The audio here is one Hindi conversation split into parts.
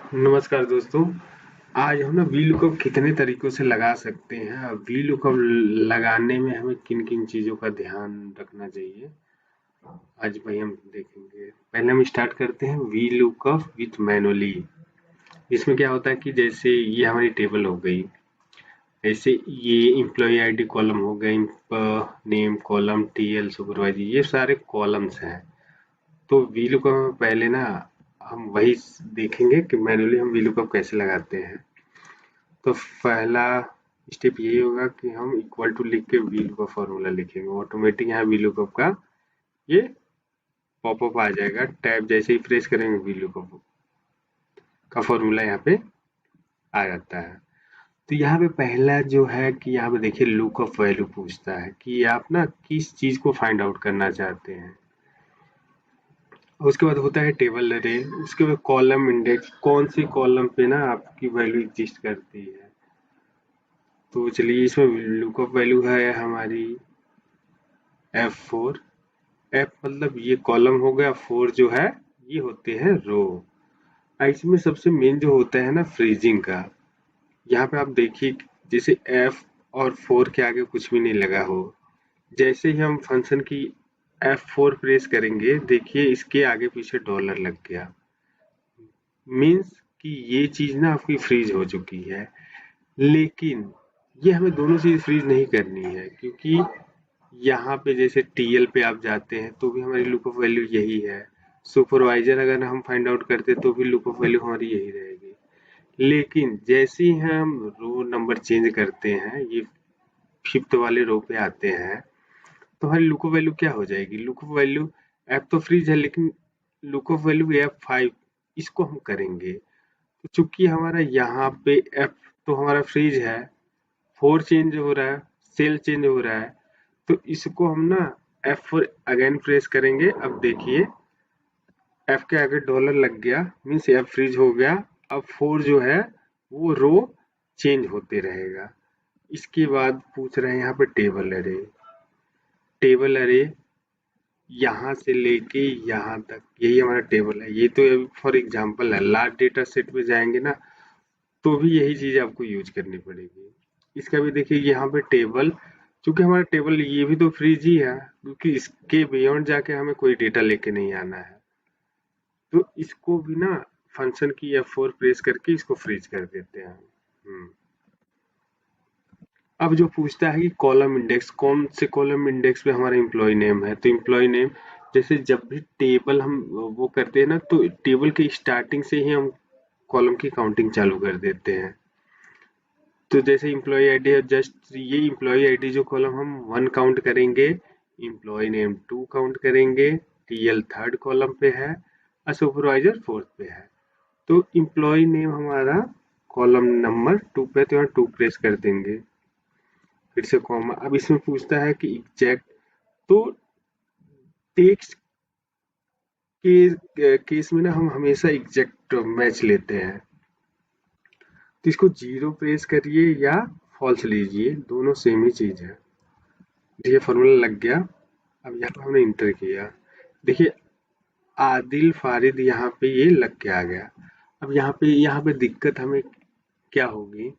नमस्कार दोस्तों। आज हम ना वी लुकअप कितने तरीकों से लगा सकते हैं, वी लुकअप लगाने में हमें किन किन चीज़ों का ध्यान रखना चाहिए, आज भाई हम देखेंगे। पहले हम स्टार्ट करते हैं वी लुकअप विथ मैनुअली। इसमें क्या होता है कि जैसे ये हमारी टेबल हो गई, ऐसे ये एम्प्लॉय आईडी कॉलम हो गए, नेम कॉलम, टीएल, सुपरवाइजर, ये सारे कॉलम्स हैं। तो वी लुकअप में पहले ना हम वही देखेंगे कि मैनुअली हम वी लुकअप कैसे लगाते हैं। तो पहला स्टेप यही होगा कि हम इक्वल टू लिख के वी लुकअप फॉर्मूला लिखेंगे। ऑटोमेटिक यहाँ वी लुकअप का ये पॉपअप आ जाएगा। टैब जैसे ही प्रेस करेंगे वी लुकअप का फॉर्मूला यहाँ पे आ जाता है। तो यहाँ पे पहला जो है कि यहाँ पे देखिए लुकअप वैल्यू पूछता है कि आप ना किस चीज को फाइंड आउट करना चाहते हैं। उसके बाद होता है टेबल अरे, उसके बाद कॉलम इंडेक्स, कौन सी कॉलम पे ना आपकी वैल्यू एग्जिस्ट करती है। तो चलिए इसमें लुकअप वैल्यू है हमारी F4। एफ मतलब ये कॉलम हो गया, फोर जो है ये होते हैं रो। इसमें सबसे मेन जो होता है ना फ्रीजिंग का। यहाँ पे आप देखिए जैसे एफ और फोर के आगे कुछ भी नहीं लगा हो, जैसे ही हम फंक्शन की F4 प्रेस करेंगे देखिए इसके आगे पीछे डॉलर लग गया। मीन्स कि ये चीज ना आपकी फ्रीज हो चुकी है। लेकिन ये हमें दोनों चीज फ्रीज नहीं करनी है, क्योंकि यहाँ पे जैसे टीएल पे आप जाते हैं तो भी हमारी लुकअप वैल्यू यही है। सुपरवाइजर अगर हम फाइंड आउट करते तो भी लुकअप वैल्यू हमारी यही रहेगी। लेकिन जैसे ही हम रो नंबर चेंज करते हैं, ये फिफ्थ वाले रो पे आते हैं, तो हमारी लुकअप वैल्यू क्या हो जाएगी। लुकअप वैल्यू एफ तो फ्रीज है, लेकिन लुकअप वैल्यू F5 इसको हम करेंगे। तो चूंकि हमारा यहाँ पे एफ तो हमारा फ्रीज है, फोर चेंज हो रहा है, सेल चेंज हो रहा है, तो इसको हम ना F4 अगेन प्रेस करेंगे। अब देखिए एफ के आगे डॉलर लग गया, मीन्स एफ फ्रीज हो गया। अब फोर जो है वो रो चेंज होते रहेगा। इसके बाद पूछ रहे हैं यहाँ पे टेबल अरे। टेबल अरे यहाँ से लेके यहाँ तक यही हमारा टेबल है। ये तो अभी फॉर एग्जांपल है, लार्ज डेटा सेट पे जाएंगे ना तो भी यही चीज आपको यूज करनी पड़ेगी। इसका भी देखिए यहाँ पे टेबल, क्योंकि हमारा टेबल ये भी तो फ्रीज ही है, क्योंकि इसके बियॉन्ड जाके हमें कोई डेटा लेके नहीं आना है। तो इसको भी ना फंक्शन की F4 प्रेस करके इसको फ्रीज कर देते हैं। अब जो पूछता है कि कॉलम इंडेक्स, कौन से कॉलम इंडेक्स पे हमारा एम्प्लॉय नेम है, तो एम्प्लॉय नेम जैसे जब भी टेबल हम वो करते हैं ना, तो टेबल के स्टार्टिंग से ही हम कॉलम की काउंटिंग चालू कर देते हैं। तो जैसे एम्प्लॉय आईडी है, जस्ट ये एम्प्लॉय आईडी जो कॉलम हम वन काउंट करेंगे, एम्प्लॉय नेम टू काउंट करेंगे, टीएल थर्ड कॉलम पे है और सुपरवाइजर फोर्थ पे है। तो एम्प्लॉय नेम हमारा कॉलम नंबर टू पे, तो यहाँ टू प्रेस कर देंगे, फिर से कॉमा। अब इसमें पूछता है कि एग्जैक्ट, तो टेक्स्ट के केस में ना हम हमेशा एग्जैक्ट मैच लेते हैं। तो इसको जीरो प्रेस करिए या फॉल्स लीजिए, दोनों सेम ही चीज है। देखिए फॉर्मूला लग गया। अब यहाँ पे हमने इंटर किया, देखिए आदिल फारिद यहाँ पे ये लग के आ गया। अब यहाँ पे दिक्कत हमें क्या होगी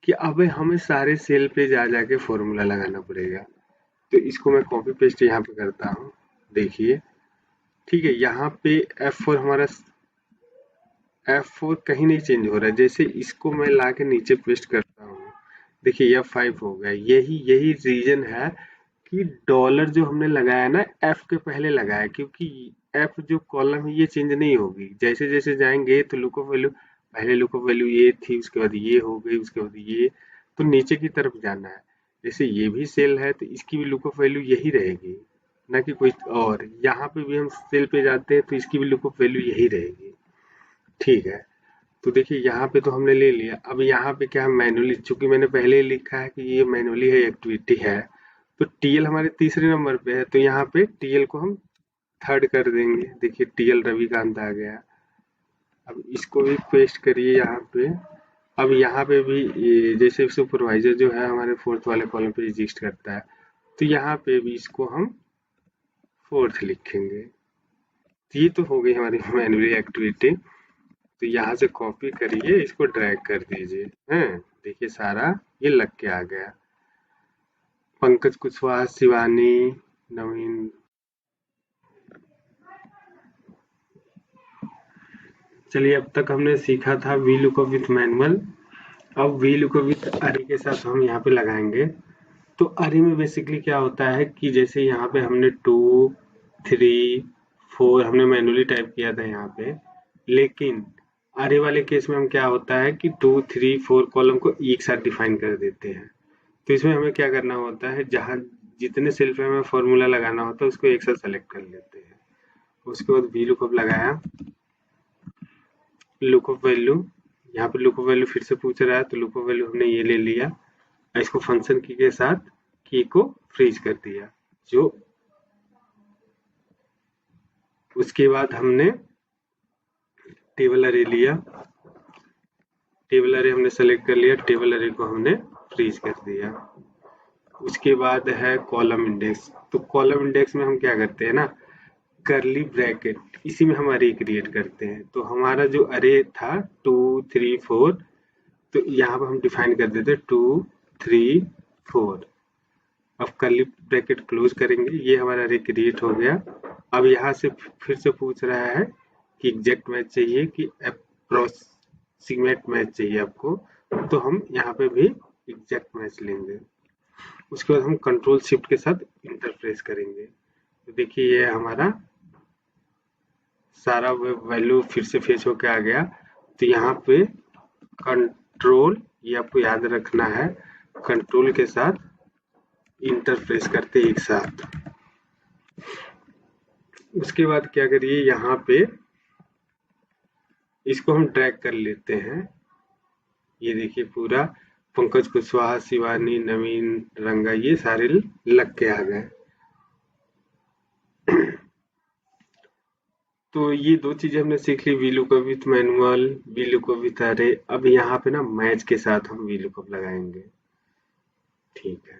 कि अब हमें सारे सेल पे जा जाके फॉर्मूला लगाना पड़ेगा। तो इसको मैं कॉपी पेस्ट यहाँ पे करता हूँ। देखिए ठीक है, यहाँ पे F4 हमारा, F4 कहीं नहीं चेंज हो रहा है। जैसे इसको मैं ला के नीचे पेस्ट करता हूँ, देखिए F5 हो गया। यही यही रीजन है कि डॉलर जो हमने लगाया ना एफ के पहले लगाया, क्योंकि एफ जो कॉलम है ये चेंज नहीं होगी। जैसे जैसे जाएंगे तो लुकअप वैल्यू, पहले लुकअप वैल्यू ये थी, उसके बाद ये हो गई, उसके बाद ये, तो नीचे की तरफ जाना है। जैसे ये भी सेल है तो इसकी भी लुकअप वैल्यू यही रहेगी, ना कि कोई और। यहाँ पे भी हम सेल पे जाते हैं तो इसकी भी लुकअप वैल्यू यही रहेगी। ठीक है, तो देखिए यहाँ पे तो हमने ले लिया। अब यहाँ पे क्या मैनुअली, चूंकि मैंने पहले ही लिखा है कि ये मैनुअली है, एक्टिविटी है, तो टीएल हमारे तीसरे नंबर पे है, तो यहाँ पे टीएल को हम थर्ड कर देंगे। देखिए टीएल रविकांत आ गया। अब इसको भी पेस्ट करिए यहाँ पे। अब यहाँ पे भी जैसे सुपरवाइजर जो है हमारे फोर्थ वाले कॉलम पे एग्जिस्ट करता है, तो यहाँ पे भी इसको हम फोर्थ लिखेंगे। तो ये तो हो गई हमारी मैनुअली एक्टिविटी। तो यहाँ से कॉपी करिए, इसको ड्रैग कर दीजिए। हैं, देखिए सारा ये लग के आ गया। पंकज कुशवाहा, शिवानी, नवीन। चलिए, अब तक हमने सीखा था वी लुकअप विथ मैनुअल। अब वी लुकअप विथ अरे के साथ हम यहाँ पे लगाएंगे। तो अरे में बेसिकली क्या होता है कि जैसे यहाँ पे हमने 2, 3, 4 हमने मैनुअली टाइप किया था यहाँ पे, लेकिन अरे वाले केस में हम क्या होता है कि 2, 3, 4 कॉलम को एक साथ डिफाइन कर देते हैं। तो इसमें हमें क्या करना होता है, जहाँ जितने सेल्फ में हमें फॉर्मूला लगाना होता है उसको एक साथ सेलेक्ट कर लेते हैं। उसके बाद वी लुकअप लगाया, लुकअप वैल्यू, यहाँ पे लुकअप वैल्यू फिर से पूछ रहा है तो लुकअप वैल्यू हमने ये ले लिया, इसको फंक्शन की के साथ की को फ्रीज कर दिया। जो उसके बाद हमने टेबल अरे लिया, टेबल अरे हमने सेलेक्ट कर लिया, टेबल अरे को हमने फ्रीज कर दिया। उसके बाद है कॉलम इंडेक्स। तो कॉलम इंडेक्स में हम क्या करते हैं ना, करली ब्रैकेट, इसी में हम अरे क्रिएट करते हैं। तो हमारा जो अरे था 2, 3, 4, तो यहाँ पर हम डिफाइन कर देते 2, 3, 4। अब करली ब्रैकेट क्लोज करेंगे, ये हमारा अरे क्रिएट हो गया। अब यहाँ से फिर से पूछ रहा है कि एग्जैक्ट मैच चाहिए कि अप्रोक्सीमेट मैच चाहिए आपको, तो हम यहाँ पे भी एग्जैक्ट मैच लेंगे। उसके बाद हम कंट्रोल शिफ्ट के साथ इंटरप्रेस करेंगे। तो देखिए ये हमारा सारा वैल्यू फिर से फेच होके आ गया। तो यहाँ पे कंट्रोल, ये आपको याद रखना है, कंट्रोल के साथ इंटरफेस करते एक साथ। उसके बाद क्या करिए, यहाँ पे इसको हम ड्रैग कर लेते हैं। ये देखिए पूरा पंकज कुशवाहा, शिवानी, नवीन, रंगा, ये सारे लग के आ गए। तो ये दो चीजें हमने सीख ली, V lookup with manual, V lookup with array. अब यहाँ पे ना मैच के साथ हम वी लुकअप लगाएंगे। ठीक है,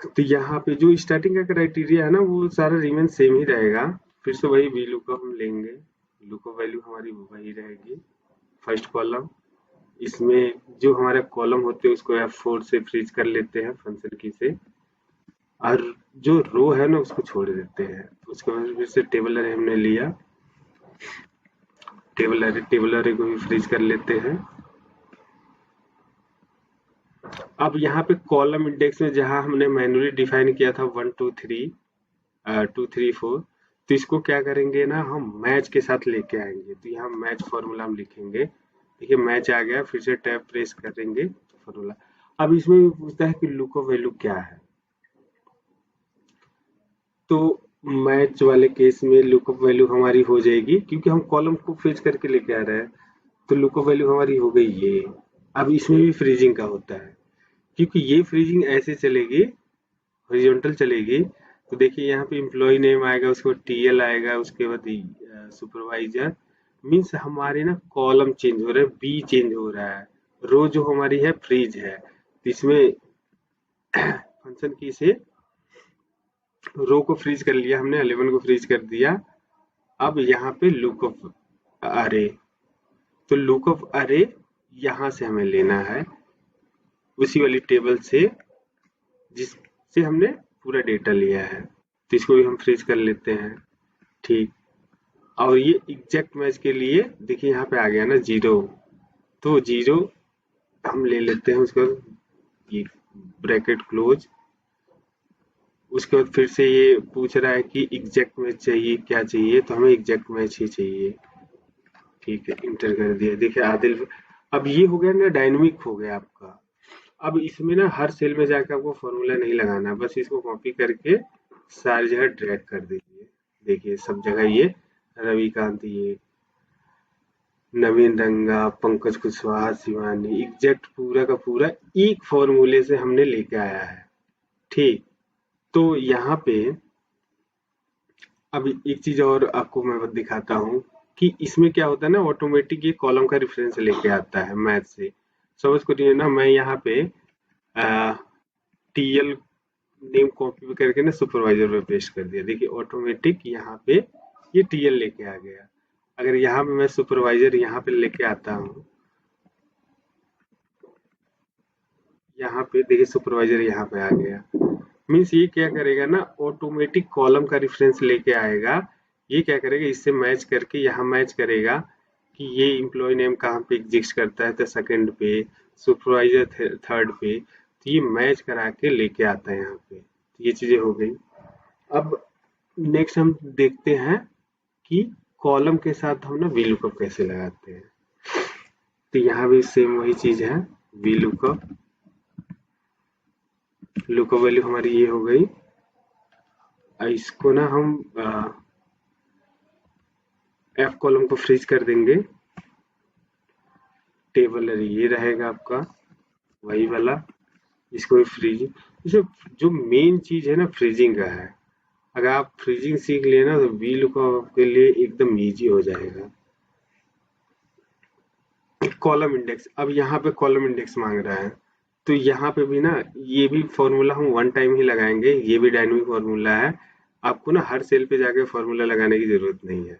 तो यहाँ पे जो स्टार्टिंग का क्राइटेरिया है ना वो सारा रिमेन सेम ही रहेगा। फिर से वही वी लुकअप हम लेंगे, लुकअप वैल्यू हमारी वही रहेगी, फर्स्ट कॉलम। इसमें जो हमारे कॉलम होते हैं उसको F4 से फ्रीज कर लेते हैं फंक्शन की से, और जो रो है ना उसको छोड़ देते हैं। उसके बाद फिर से टेबल अरे हमने लिया, टेबल अरे को भी फ्रीज कर लेते हैं। अब यहाँ पे कॉलम इंडेक्स में जहां हमने मैन्युअली डिफाइन किया था 1, 2, 3, 2, 3, 4, तो इसको क्या करेंगे ना, हम मैच के साथ लेके आएंगे। तो यहाँ मैच फॉर्मूला हम लिखेंगे। देखिए मैच आ गया, फिर से टैब प्रेस करेंगे तो फॉर्मूला। अब इसमें भी पूछता है कि लुकअप वैल्यू क्या है। तो मैच वाले केस में लुकअप वैल्यू हमारी हो जाएगी, क्योंकि हम कॉलम को फ्रीज करके लेके आ रहे हैं। तो लुकअप वैल्यू हमारी हो गई ये। अब इसमें भी फ्रीजिंग का होता है, क्योंकि ये फ्रीजिंग ऐसे चलेगी, हॉरिजॉन्टल चलेगी। तो देखिए यहाँ पे एम्प्लॉय नेम आएगा, उसके बाद टीएल आएगा, उसके बाद सुपरवाइजर। मीन्स हमारे ना कॉलम चेंज हो रहा है, बी चेंज हो रहा है, रो जो हमारी है फ्रीज है। तो इसमें फंक्शन की से रो को फ्रीज कर लिया हमने, 11 को फ्रीज कर दिया। अब यहाँ पे लुकअप अरे, तो लुकअप अरे यहाँ से हमें लेना है, उसी वाली टेबल से जिससे हमने पूरा डेटा लिया है। तो इसको भी हम फ्रीज कर लेते हैं। ठीक, और ये एग्जैक्ट मैच के लिए देखिए यहाँ पे आ गया ना 0, तो 0 हम ले लेते हैं। उसके बाद ये ब्रैकेट क्लोज। उसके बाद फिर से ये पूछ रहा है कि एग्जैक्ट मैच चाहिए, क्या चाहिए, तो हमें एग्जैक्ट मैच ही चाहिए। ठीक है, इंटर कर दिया। देखिए आदिल, अब ये हो गया ना, डायनेमिक हो गया आपका। अब इसमें ना हर सेल में जाकर आपको फॉर्मूला नहीं लगाना, बस इसको कॉपी करके सारी जगह ड्रैग कर दीजिए। देखिए सब जगह ये रविकांत, ये नवीन रंगा, पंकज कुशवाहा, शिवानी, एग्जैक्ट पूरा का पूरा एक फॉर्मूले से हमने लेके आया है। ठीक, तो यहाँ पे अब एक चीज और आपको मैं दिखाता हूँ कि इसमें क्या होता है ना, ऑटोमेटिक ये कॉलम का रेफरेंस लेके आता है मैथ से। समझ करिए ना, मैं यहाँ पे टीएल नेम कॉपी करके ना सुपरवाइजर पे पेस्ट कर दिया। देखिए ऑटोमेटिक यहाँ पे ये टीएल लेके आ गया। अगर यहाँ पे मैं सुपरवाइजर यहाँ पे लेके आता हूँ, यहाँ पे देखिए सुपरवाइजर यहाँ पे आ गया, मीन्स ये क्या करेगा ना, ऑटोमेटिक कॉलम का रेफरेंस लेके आएगा। ये क्या करेगा, इससे मैच करके यहाँ मैच करेगा कि ये एम्प्लॉय नेम कहाँ पे एग्जिस्ट करता है, तो सेकंड पे, सुपरवाइजर थर्ड पे, तो ये मैच करा के लेके आता है यहाँ पे। तो ये चीजें हो गई। अब नेक्स्ट हम देखते हैं कि कॉलम के साथ हम ना वीलुकअप कैसे लगाते हैं। तो यहाँ भी सेम वही चीज है, वीलुकअप, लुकअप वैल्यू हमारी ये हो गई। इसको ना हम एफ कॉलम को फ्रीज कर देंगे, टेबल ये रहेगा आपका वही वाला, इसको भी फ्रीज। इसे जो मेन चीज है ना फ्रीजिंग का है, अगर आप फ्रीजिंग सीख लिए ना तो वी लुकअप के लिए एकदम इजी हो जाएगा। कॉलम इंडेक्स, अब यहाँ पे कॉलम इंडेक्स मांग रहा है, तो यहाँ पे भी ना ये भी फॉर्मूला हम वन टाइम ही लगाएंगे, ये भी डायनेमिक फॉर्मूला है, आपको ना हर सेल पे जाके फॉर्मूला लगाने की जरूरत नहीं है।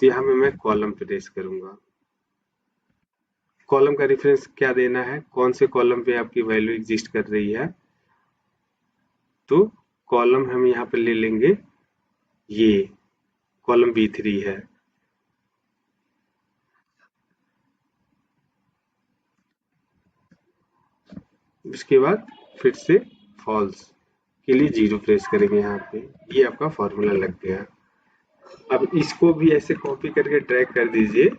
तो यहाँ पे मैं कॉलम प्रेस करूंगा। कॉलम का रेफरेंस क्या देना है, कौन से कॉलम पे आपकी वैल्यू एग्जिस्ट कर रही है, तो कॉलम हम यहाँ पे ले लेंगे, ये कॉलम B3 है। उसके बाद फिर से फॉल्स के लिए 0 प्रेस करेंगे यहाँ पे, ये आपका फॉर्मूला लग गया। अब इसको भी ऐसे कॉपी करके ड्रैग कर दीजिए,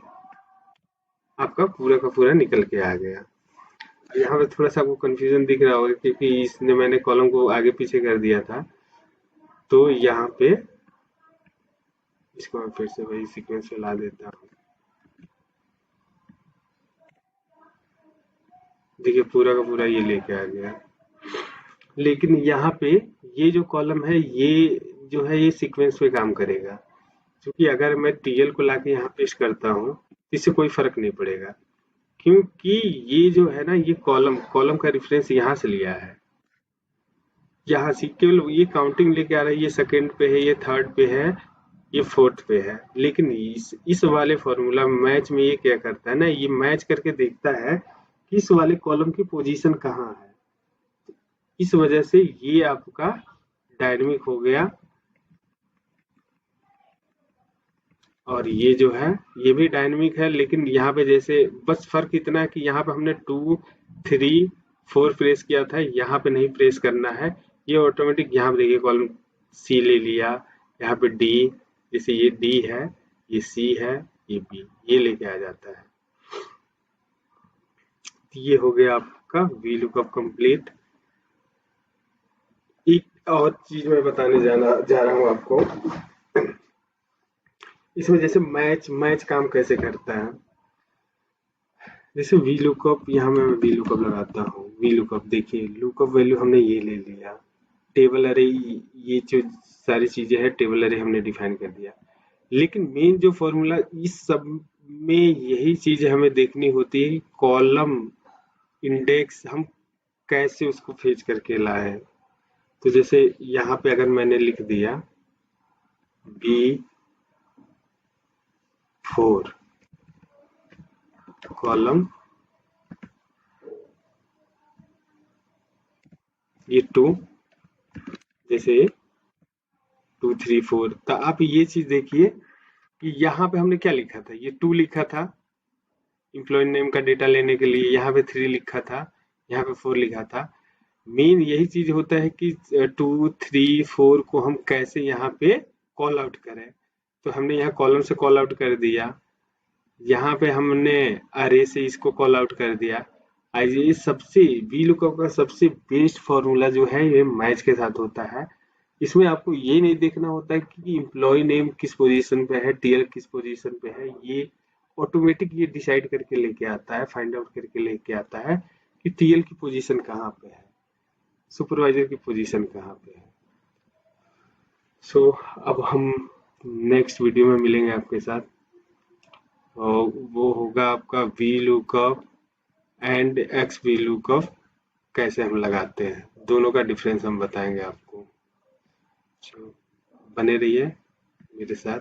आपका पूरा का पूरा निकल के आ गया। यहाँ पे थोड़ा सा आपको कंफ्यूजन दिख रहा होगा क्योंकि इसने मैंने कॉलम को आगे पीछे कर दिया था, तो यहाँ पे इसको मैं फिर से वही सीक्वेंस में ला देता हूँ। देखिए पूरा का पूरा ये लेके आ गया। लेकिन यहाँ पे ये जो कॉलम है ये जो है ये सीक्वेंस पे काम करेगा, क्योंकि अगर मैं टीएल को लाके यहाँ पेस्ट करता हूँ तो इससे कोई फर्क नहीं पड़ेगा, क्योंकि ये जो है ना ये कॉलम कॉलम का रेफरेंस यहाँ से लिया है, यहाँ से केवल ये काउंटिंग लेके आ रहा है, ये सेकंड पे है, ये थर्ड पे है, ये फोर्थ पे है। लेकिन इस वाले फॉर्मूला मैच में ये क्या करता है ना, ये मैच करके देखता है कि इस वाले कॉलम की पोजीशन कहाँ है। इस वजह से ये आपका डायनेमिक हो गया। और ये जो है ये भी डायनेमिक है, लेकिन यहाँ पे जैसे बस फर्क इतना है कि यहाँ पे हमने 2 3 4 प्रेस किया था, यहाँ पे नहीं प्रेस करना है। ये ऑटोमेटिक यहाँ पे देखिए कॉलम सी ले लिया, यहाँ पे डी, जैसे ये डी है, ये सी है, ये बी, ये लेके आ जाता है। ये हो गया आपका वी लुकअप कंप्लीट। एक और चीज मैं बताने जा रहा हूँ आपको, इसमें जैसे मैच मैच काम कैसे करता है। जैसे वी लुकअप, यहाँ मैं वी लुकअप लगाता हूँ, वी लुकअप देखिए लुकअप वैल्यू हमने ये ले लिया, टेबल अरे ये जो सारी चीजें हैं टेबल अरे हमने डिफाइन कर दिया। लेकिन मेन जो फॉर्मूला इस सब में यही चीज हमें देखनी होती है, कॉलम इंडेक्स हम कैसे उसको फेच करके लाए। तो जैसे यहाँ पे अगर मैंने लिख दिया B4 कॉलम ये 2, जैसे 2 3 4, तो आप ये चीज देखिए कि यहाँ पे हमने क्या लिखा था, ये 2 लिखा था एम्प्लॉय नेम का डेटा लेने के लिए, यहाँ पे 3 लिखा था, यहाँ पे 4 लिखा था। मेन यही चीज होता है कि 2 3 4 को हम कैसे यहाँ पे कॉल आउट करें। तो हमने यहाँ कॉलम से कॉल आउट कर दिया, यहाँ पे हमने अरे से इसको कॉल आउट कर दिया। आज ये सबसे वी लुकअप का सबसे बेस्ट फॉर्मूला जो है ये मैच के साथ होता है। इसमें आपको ये नहीं देखना होता है कि इम्प्लॉय नेम किस पोजीशन पे है, टीएल किस पोजीशन पे है, ये ऑटोमेटिक ये डिसाइड करके लेके आता है, फाइंड आउट करके लेके आता है कि टीएल की पोजीशन कहाँ पे है, सुपरवाइजर की पोजीशन कहाँ पे है। सो अब हम नेक्स्ट वीडियो में मिलेंगे आपके साथ, और वो होगा आपका V lookup and x V lookup कैसे हम लगाते हैं, दोनों का डिफरेंस हम बताएंगे आपको। बने रहिए मेरे साथ।